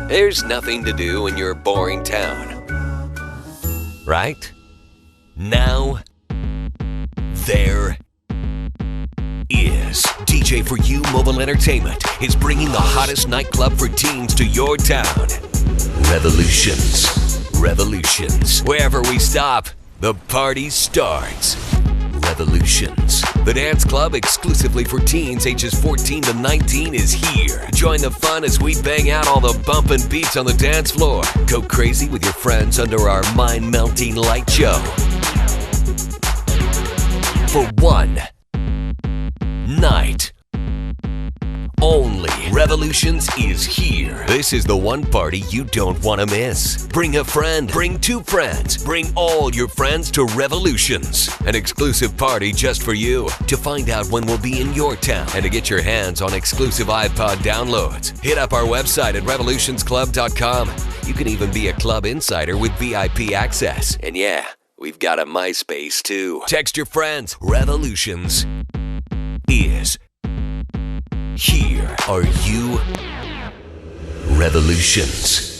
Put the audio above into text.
There's nothing to do in your boring town. Right? Now, there is. DJ For You Mobile Entertainment is bringing the hottest nightclub for teens to your town. Revolutions. Revolutions. Wherever we stop, the party starts. Revolutions. The dance club exclusively for teens ages 14 to 19 is here. Join the fun as we bang out all the bumpin' beats on the dance floor. Go crazy with your friends under our mind-melting light show. For one night only, Revolutions is here. This is the one party you don't want to miss. Bring a friend, bring two friends, bring all your friends to Revolutions, an exclusive party just for you. To find out when we'll be in your town and to get your hands on exclusive iPod downloads, hit up our website at revolutionsclub.com. You can even be a club insider with VIP access. And yeah, we've got a MySpace too. Text your friends. Revolutions is here. Are you Revolutions?